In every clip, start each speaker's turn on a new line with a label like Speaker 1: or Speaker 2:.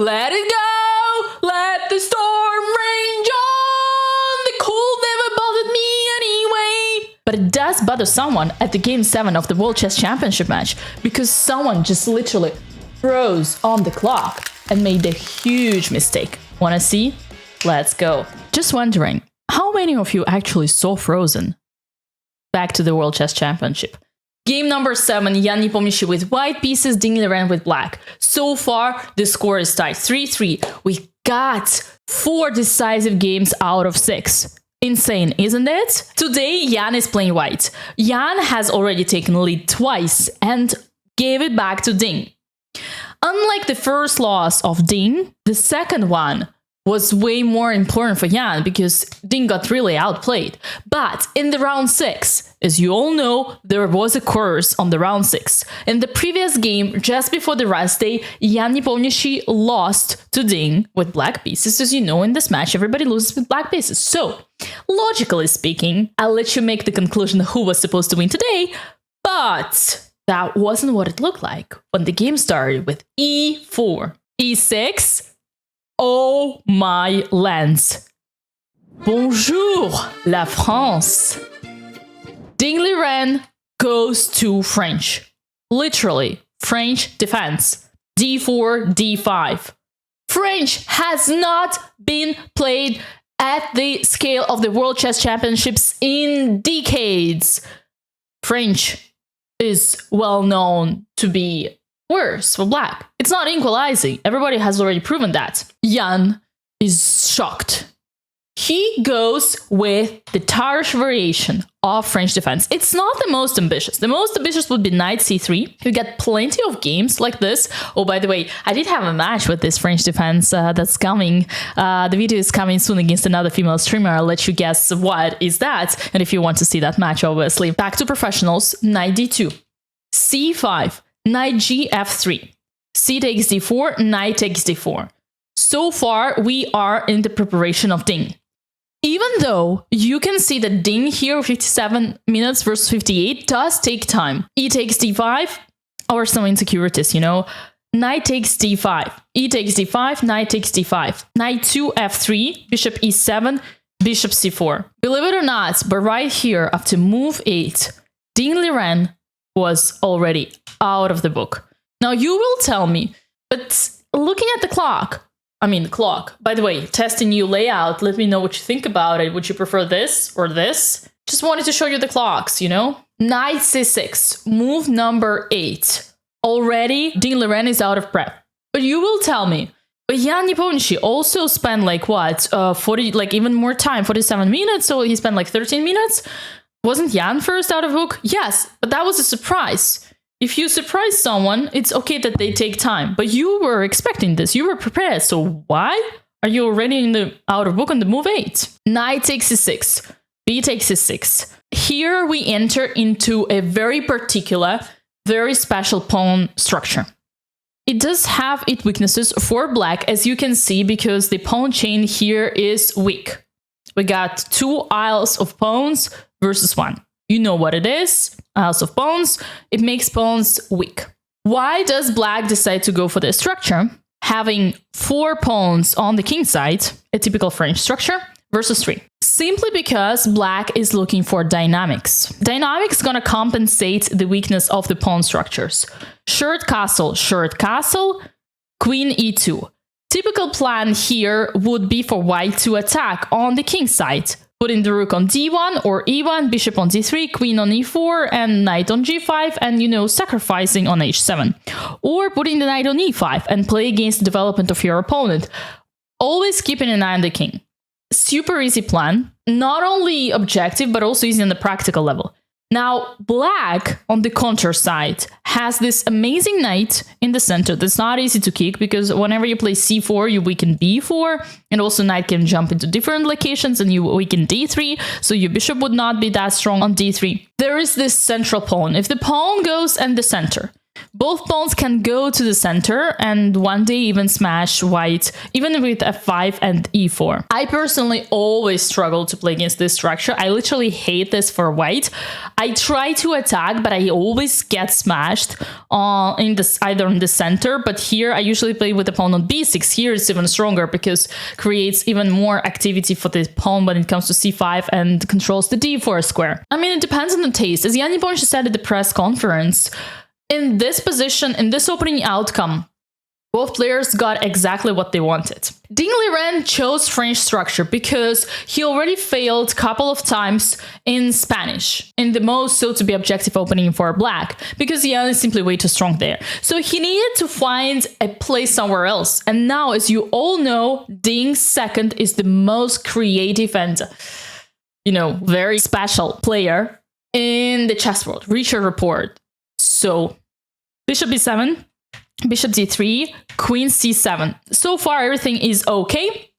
Speaker 1: Let it go! Let the storm rage on! The cold never bothered me anyway! But it does bother someone at the Game 7 of the World Chess Championship match, because someone just literally froze on the clock and made a huge mistake. Wanna see? Let's go. Just wondering, how many of you actually saw Frozen? Back to the World Chess Championship. Game number 7, Jan Nepomniachtchi with white pieces, Liren with black. So far, the score is tied 3-3. We got 4 decisive games out of 6. Insane, isn't it? Today, Jan is playing white. Jan has already taken lead twice and gave it back to Ding. Unlike the first loss of Ding, the second one was way more important for Jan because Ding got really outplayed. But in the round 6, as you all know, there was a curse on the round 6. In the previous game, just before the rest day, Jan Nepomniachtchi lost to Ding with black pieces. As you know, in this match, everybody loses with black pieces. So, logically speaking, I'll let you make the conclusion who was supposed to win today, but that wasn't what it looked like when the game started with e4, e6. Oh my lands. Bonjour, la France. Ding Liren goes to French. Literally, French defense. d4, d5. French has not been played at the scale of the World Chess Championships in decades. French is well known to be worse for black. It's not equalizing. Everybody has already proven that. Jan is shocked. He goes with the Tarish variation of French defense. It's not the most ambitious. The most ambitious would be knight c3. You get plenty of games like this. Oh, by the way, I did have a match with this French defense that's coming. The video is coming soon against another female streamer. I'll let you guess what is that. And if you want to see that match, obviously. Back to professionals. Knight d2. c5. Knight gf3. C takes d4. Knight takes d4. So far, we are in the preparation of Ding. Even though you can see that Ding here, 57 minutes versus 58, does take time. E takes d5, or some insecurities, you know. Knight takes d5, e takes d5, knight takes d5. Knight 2, f3, bishop e7, bishop c4. Believe it or not, but right here, after move 8, Ding Liren was already out of the book. Now you will tell me, but looking at the clock, by the way, testing new layout, let me know what you think about it. Would you prefer this or this? Just wanted to show you the clocks, you know? Knight c6, move number 8. Already, Ding Liren is out of prep. But you will tell me, but Jan Nepomniachtchi also spent like what, 40, like even more time, 47 minutes, so he spent like 13 minutes? Wasn't Jan first out of hook? Yes, but that was a surprise. If you surprise someone, it's okay that they take time, but you were expecting this, you were prepared, so why are you already in the out of book on the move 8? Knight takes c6, b takes c6. Here we enter into a very particular, very special pawn structure. It does have its weaknesses for black, as you can see, because the pawn chain here is weak. We got 2 aisles of pawns versus 1. You know what it is, aisles of pawns. It makes pawns weak. Why does black decide to go for this structure? Having 4 pawns on the king side, a typical French structure, versus 3. Simply because black is looking for dynamics. Dynamics gonna compensate the weakness of the pawn structures. Short castle, queen e2. Typical plan here would be for white to attack on the king side, putting the rook on d1 or e1, bishop on d3, queen on e4, and knight on g5, and, you know, sacrificing on h7. Or putting the knight on e5 and play against the development of your opponent. Always keeping an eye on the king. Super easy plan. Not only objective, but also easy on the practical level. Now, black, on the counter side, has this amazing knight in the center that's not easy to kick, because whenever you play c4, you weaken b4, and also knight can jump into different locations, and you weaken d3, so your bishop would not be that strong on d3. There is this central pawn. If the pawn goes in the center, Both pawns can go to the center and one day even smash white, even with f5 and e4. I personally always struggle to play against this structure. I literally hate this for white. I try to attack, but I always get smashed either in the center, but here I usually play with the pawn on b6. Here it's even stronger because creates even more activity for the pawn when it comes to c5 and controls the d4 square. I mean, it depends on the taste. As Yanni Bonjour said at the press conference, in this position, in this opening outcome, both players got exactly what they wanted. Liren chose French structure because he already failed a couple of times in Spanish, in the most so-to-be objective opening for black, because Yan is simply way too strong there. So he needed to find a place somewhere else. And now, as you all know, Ding's second is the most creative and, very special player in the chess world. Reacher report. So bishop b7, bishop d3, queen c7. So far, everything is okay.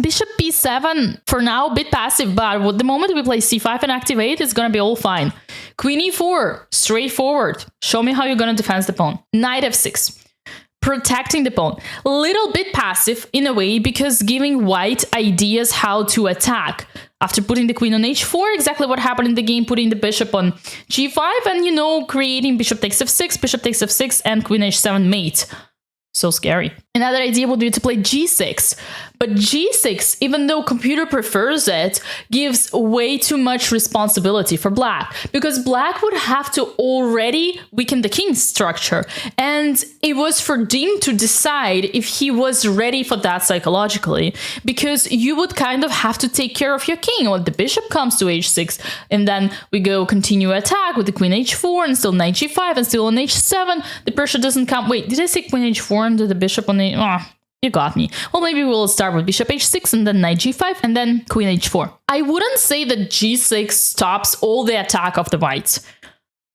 Speaker 1: Bishop b7, for now, a bit passive, but the moment we play c5 and activate, it's going to be all fine. Queen e4, straightforward. Show me how you're going to defend the pawn. Knight f6, protecting the pawn. Little bit passive in a way because giving white ideas how to attack. After putting the queen on h4, exactly what happened in the game, putting the bishop on g5 and, creating bishop takes f6, and queen h7 mate. So scary. Another idea would be to play g6. But g6, even though computer prefers it, gives way too much responsibility for black. Because black would have to already weaken the king structure. And it was for Dean to decide if he was ready for that psychologically. Because you would kind of have to take care of your king. When the bishop comes to h6, and then we go continue attack with the queen h4, and still knight g5, and still on h7. The pressure doesn't come. Wait, did I say queen h4 and the bishop on the... You got me. Well, maybe we'll start with bishop h6 and then knight g5 and then queen h4. I wouldn't say that g6 stops all the attack of the whites,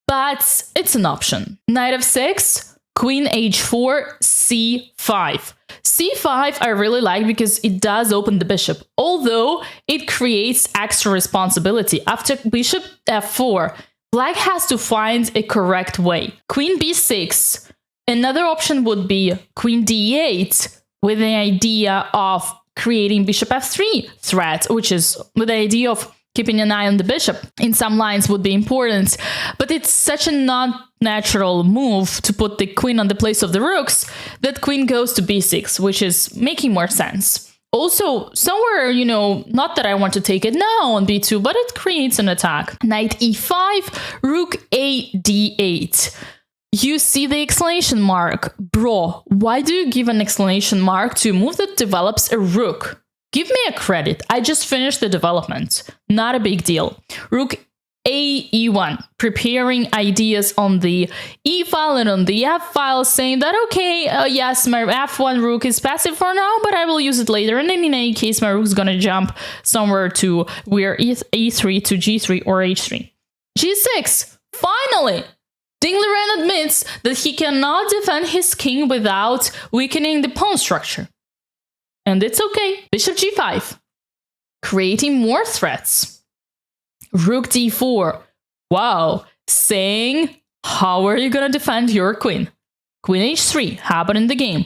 Speaker 1: but it's an option. Knight f6, queen h4, c5. c5 I really like because it does open the bishop, although it creates extra responsibility. After bishop f4, black has to find a correct way. Queen b6. Another option would be queen d8 with the idea of creating bishop f3 threat, which is with the idea of keeping an eye on the bishop. In some lines would be important, but it's such a non-natural move to put the queen on the place of the rooks that queen goes to b6, which is making more sense. Also, somewhere, not that I want to take it now on b2, but it creates an attack. Knight e5, rook a d8. You see the exclamation mark. Bro, why do you give an exclamation mark to a move that develops a rook? Give me a credit. I just finished the development. Not a big deal. Rook a e1, preparing ideas on the e file and on the f file, saying that, okay, yes, my f1 rook is passive for now, but I will use it later. And then in any case, my rook is going to jump somewhere to where e3 to g3 or h3. g6, finally! Liren admits that he cannot defend his king without weakening the pawn structure. And it's okay. Bishop g5. Creating more threats. Rook d4. Wow. Saying, how are you going to defend your queen? Queen h3. Happened in the game.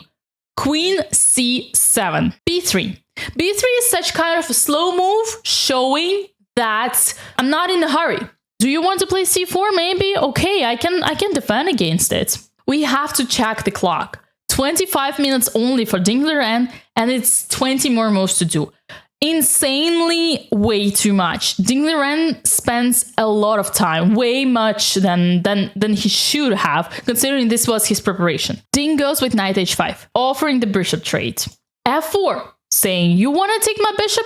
Speaker 1: Queen c7. b3. b3 is such kind of a slow move, showing that I'm not in a hurry. Do you want to play c4? Maybe? Okay, I can defend against it. We have to check the clock. 25 minutes only for Liren, and it's 20 more moves to do. Insanely way too much. Liren spends a lot of time, way much than he should have, considering this was his preparation. Ding goes with knight h5, offering the bishop trade. f4, saying, you want to take my bishop?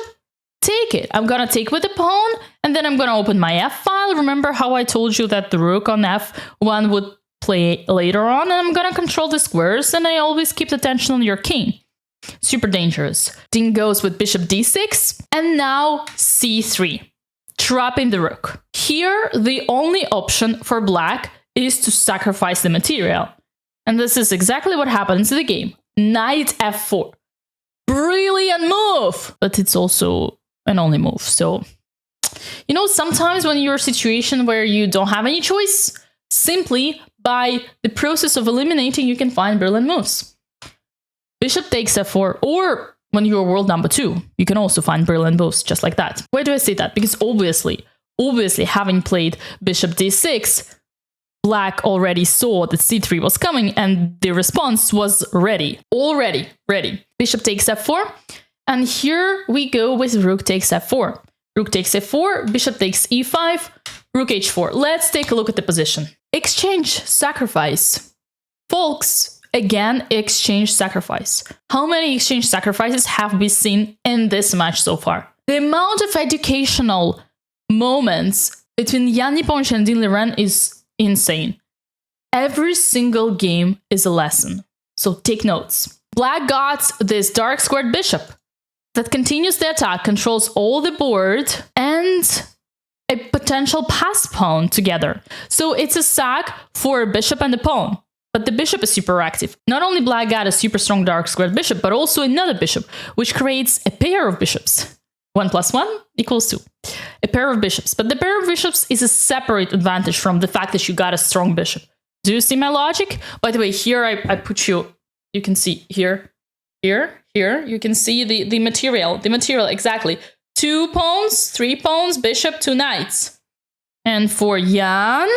Speaker 1: Take it. I'm gonna take with the pawn, and then I'm gonna open my f file. Remember how I told you that the rook on f1 would play later on, and I'm gonna control the squares, and I always keep the tension on your king. Super dangerous. Ding goes with bishop d6, and now c3, trapping the rook. Here, the only option for black is to sacrifice the material, and this is exactly what happens in the game. Knight f4. Brilliant move! But it's also an only move. So, sometimes when you're in a situation where you don't have any choice, simply by the process of eliminating, you can find brilliant moves. Bishop takes f4, or when you're world number 2, you can also find brilliant moves just like that. Why do I say that? Because obviously, having played bishop d6, Black already saw that c3 was coming and the response was ready. Already ready. Bishop takes f4. And here we go with rook takes f4. Rook takes f4, bishop takes e5, rook h4. Let's take a look at the position. Exchange, sacrifice. Folks, again, exchange, sacrifice. How many exchange sacrifices have we seen in this match so far? The amount of educational moments between Jan Nepomniachtchi and Dina Liren is insane. Every single game is a lesson. So take notes. Black got this dark squared bishop that continues the attack, controls all the board, and a potential pass pawn together. So it's a sack for a bishop and a pawn. But the bishop is super active. Not only Black got a super strong dark squared bishop, but also another bishop, which creates a pair of bishops. 1 + 1 = 2. A pair of bishops. But the pair of bishops is a separate advantage from the fact that you got a strong bishop. Do you see my logic? By the way, here I put you can see here, you can see the material, exactly. 2 pawns, 3 pawns, bishop, 2 knights. And for Jan,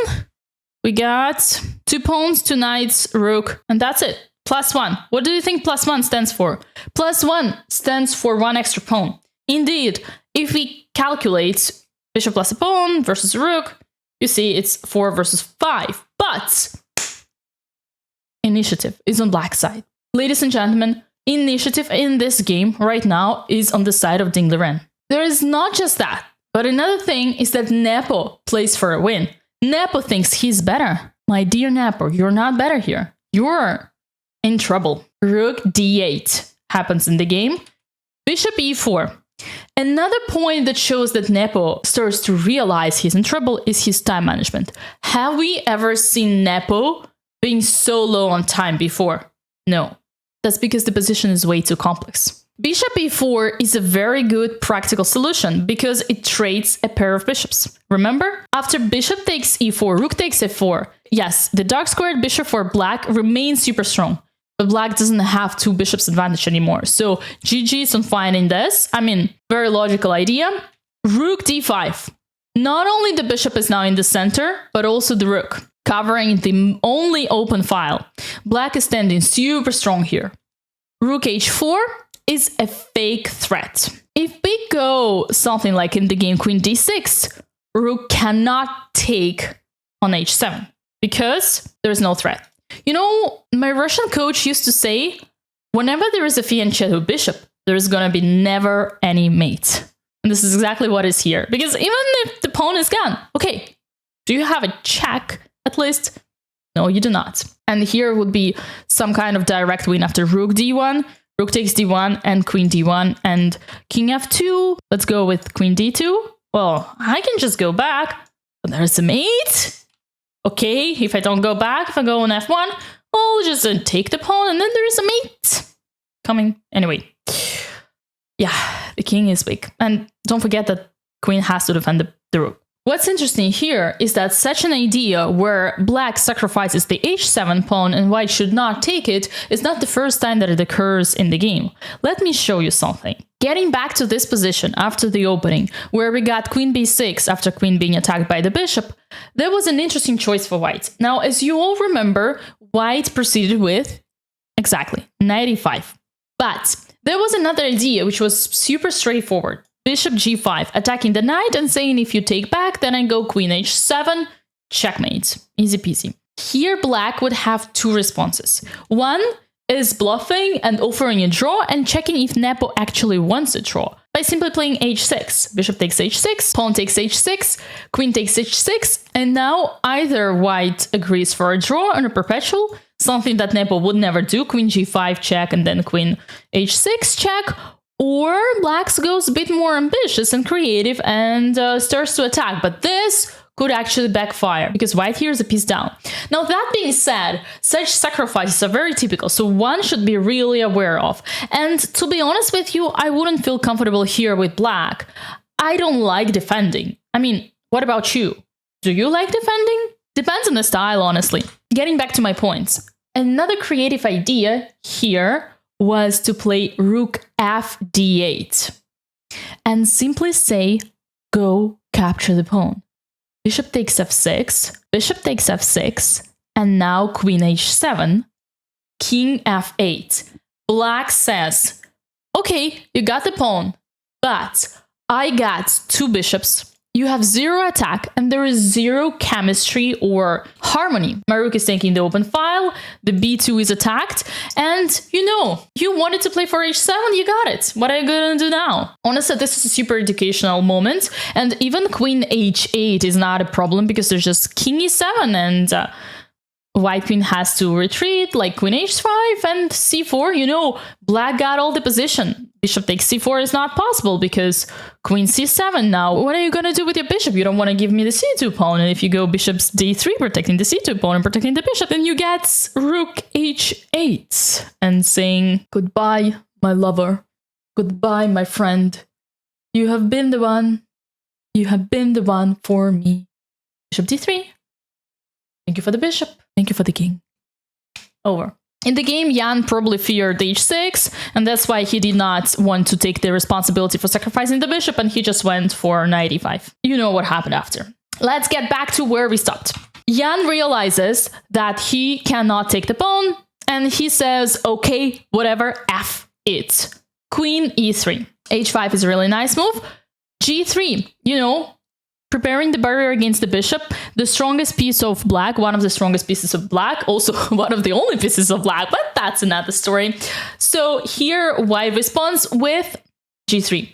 Speaker 1: we got 2 pawns, 2 knights, rook, and that's it. +1. What do you think +1 stands for? +1 stands for 1 extra pawn. Indeed, if we calculate bishop plus a pawn versus a rook, you see it's 4 versus 5. But initiative is on Black's side. Ladies and gentlemen, initiative in this game right now is on the side of Dina Liren. There is not just that, but another thing is that Nepo plays for a win. Nepo thinks he's better. My dear Nepo, you're not better here. You're in trouble. Rook d8 happens in the game. Bishop e4. Another point that shows that Nepo starts to realize he's in trouble is his time management. Have we ever seen Nepo being so low on time before? No. That's because the position is way too complex. Bishop e4 is a very good practical solution because it trades a pair of bishops. Remember? After bishop takes e4, rook takes f4. Yes, the dark squared bishop for Black remains super strong. But Black doesn't have 2 bishops advantage anymore. So GG's on finding this. I mean, very logical idea. Rook d5. Not only the bishop is now in the center, but also the rook, covering the only open file. Black is standing super strong here. Rook h4 is a fake threat. If we go something like in the game queen d6, rook cannot take on h7 because there's no threat. You know, my Russian coach used to say, whenever there is a fianchetto bishop, there is going to be never any mate. And this is exactly what is here. Because even if the pawn is gone, okay, do you have a check at least? No, you do not. And here would be some kind of direct win after rook d1, rook takes d1, and queen d1, and king f2. Let's go with queen d2. Well, I can just go back, but there's a mate. Okay, if I don't go back, if I go on f1, I'll just take the pawn, and then there is a mate coming. Anyway, yeah, the king is weak. And don't forget that queen has to defend the rook. What's interesting here is that such an idea where Black sacrifices the h7 pawn and White should not take it is not the first time that it occurs in the game. Let me show you something. Getting back to this position after the opening, where we got queen b6 after queen being attacked by the bishop, there was an interesting choice for White. Now, as you all remember, White proceeded with exactly knight e5. But there was another idea which was super straightforward. Bishop g5, attacking the knight and saying if you take back, then I go queen h7, checkmate. Easy peasy. Here Black would have 2 responses. One is bluffing and offering a draw and checking if Nepo actually wants a draw by simply playing h6. Bishop takes h6, pawn takes h6, queen takes h6, and now either White agrees for a draw and a perpetual, something that Nepo would never do, queen g5 check and then queen h6 check, or Black goes a bit more ambitious and creative and starts to attack. But this could actually backfire because White here is a piece down. Now, that being said, such sacrifices are very typical, so one should be really aware of. And to be honest with you, I wouldn't feel comfortable here with Black. I don't like defending. I mean, what about you? Do you like defending? Depends on the style, honestly. Getting back to my points. Another creative idea here was to play rook fd8 and simply say, go capture the pawn. Bishop takes f6, bishop takes f6, and now queen h7, king f8. Black says, okay, you got the pawn, but I got 2 bishops. You have 0 attack, and there is 0 chemistry or harmony. My rook is taking the open file, the b2 is attacked, and you wanted to play for h7, you got it. What are you gonna do now? Honestly, this is a super educational moment, and even queen h8 is not a problem because there's just king e7, and white queen has to retreat, like queen h5 and c4. Black got all the position. Bishop takes c4 is not possible because queen c7 now. What are you going to do with your bishop? You don't want to give me the c2 pawn. And if you go bishop's d3, protecting the c2 pawn and protecting the bishop, then you get rook h8 and saying, goodbye, my lover. Goodbye, my friend. You have been the one. You have been the one for me. Bishop d3. Thank you for the bishop. Thank you for the king. Over. In the game, Jan probably feared h6, and that's why he did not want to take the responsibility for sacrificing the bishop, and he just went for knight e5. You know what happened after. Let's get back to where we stopped. Jan realizes that he cannot take the pawn, and he says, okay, whatever, f it. Queen e3. h5 is a really nice move. g3, preparing the barrier against the bishop, the strongest piece of black, one of the strongest pieces of black, also one of the only pieces of black, but that's another story. So here white responds with g3.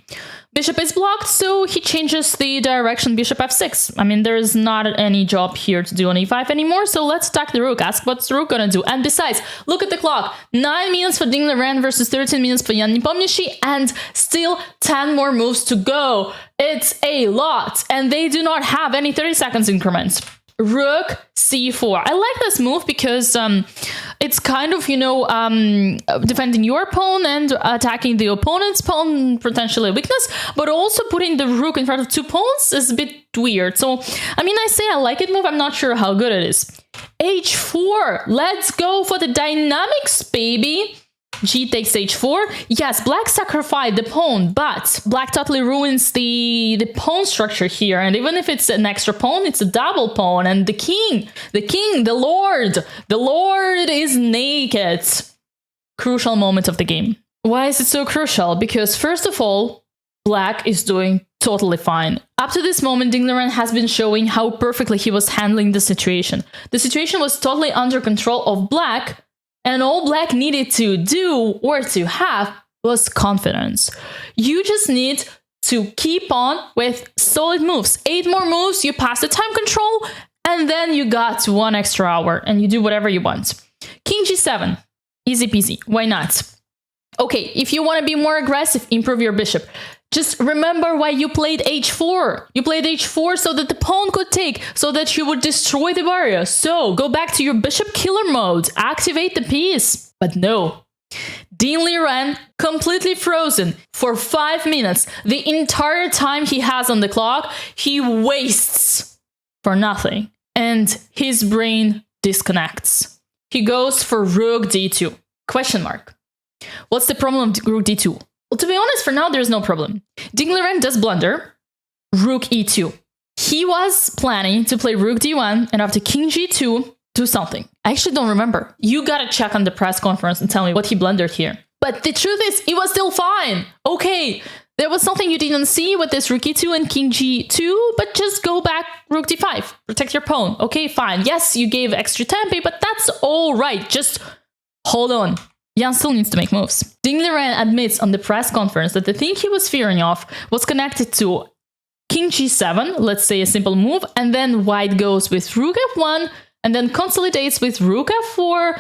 Speaker 1: Bishop is blocked, so he changes the direction, bishop f6. I mean, there's not any job here to do on e5 anymore, so let's attack the rook. Ask what's the rook gonna do. And besides, look at the clock. 9 minutes for Dina Liren versus 13 minutes for Jan Nepomniachtchi, and still 10 more moves to go. It's a lot, and they do not have any 30 seconds increments. Rook c4. I like this move because it's kind of, defending your pawn and attacking the opponent's pawn, potentially a weakness, but also putting the rook in front of 2 pawns is a bit weird. So, I say I like it move, I'm not sure how good it is. h4. Let's go for the dynamics, baby. G takes h4. Yes, black sacrificed the pawn, but black totally ruins the pawn structure here. And even if it's an extra pawn, it's a double pawn. And the Lord is naked. Crucial moment of the game. Why is it so crucial? Because first of all, black is doing totally fine. Up to this moment, Dina Liren has been showing how perfectly he was handling the situation. The situation was totally under control of black, and all black needed to do or to have was confidence. You just need to keep on with solid moves. 8 more moves, you pass the time control, and then you got 1 extra hour and you do whatever you want. King g7, easy peasy, why not? Okay, if you want to be more aggressive, improve your bishop. Just remember why you played h4. You played h4 so that the pawn could take, so that you would destroy the barrier. So go back to your bishop killer mode, activate the piece. But no. Dina Liren completely frozen for 5 minutes. The entire time he has on the clock, he wastes for nothing. And his brain disconnects. He goes for rook d2. Question mark. What's the problem of rook d2? Well, to be honest, for now, there's no problem. Dina Liren does blunder. Rook e2. He was planning to play rook d1 and after king g2, do something. I actually don't remember. You gotta check on the press conference and tell me what he blundered here. But the truth is, it was still fine. Okay, there was something you didn't see with this rook e2 and king g2, but just go back rook d5. Protect your pawn. Okay, fine. Yes, you gave extra tempo, but that's all right. Just hold on. Jan still needs to make moves. Dina Liren admits on the press conference that the thing he was fearing of was connected to king g7, let's say a simple move, and then white goes with rook f1, and then consolidates with rook f4,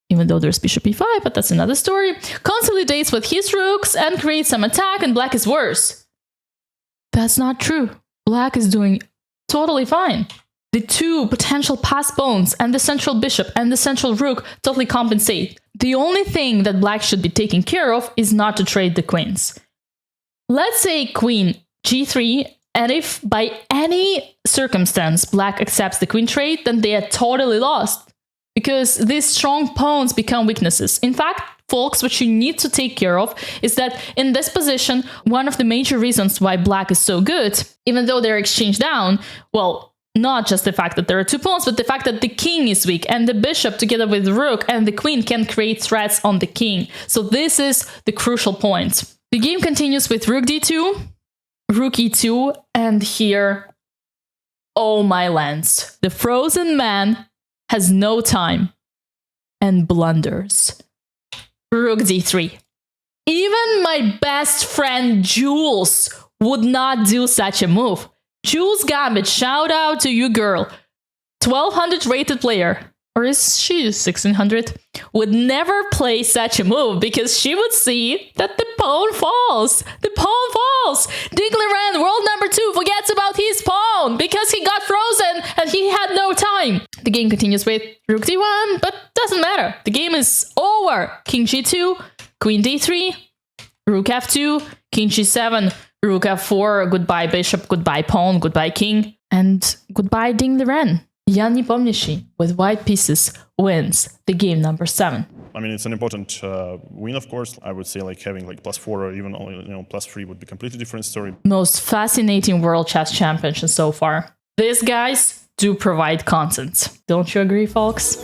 Speaker 1: even though there's bishop e5, but that's another story, consolidates with his rooks and creates some attack, and black is worse. That's not true. Black is doing totally fine. The 2 potential pass pawns and the central bishop and the central rook totally compensate. The only thing that black should be taking care of is not to trade the queens. Let's say queen g3 And if by any circumstance black accepts the queen trade, then they are totally lost. Because these strong pawns become weaknesses. In fact, folks, what you need to take care of is that in this position, one of the major reasons why black is so good, even though they're exchanged down, well, not just the fact that there are 2 pawns, but the fact that the king is weak and the bishop together with the rook and the queen can create threats on the king. So this is the crucial point. The game continues with rook d2, rook e2, and here, oh my lands. The frozen man has no time and blunders. Rook d3. Even my best friend Jules would not do such a move. Jules Gambit, shout out to you, girl. 1200 rated player, or is she 1600? Would never play such a move because she would see that the pawn falls. The pawn falls. Liren, world number 2, forgets about his pawn because he got frozen and he had no time. The game continues with rook d1, but doesn't matter. The game is over. King g2, queen d3, rook f2, king g7, rook f4, goodbye bishop, goodbye pawn, goodbye king, and goodbye Ding Liren. Jan Nepomniachtchi with white pieces wins the game number 7.
Speaker 2: I mean, it's an important win, of course. I would say like having like +4 or even +3 would be a completely different story.
Speaker 1: Most fascinating World Chess Championship so far. These guys do provide content. Don't you agree, folks?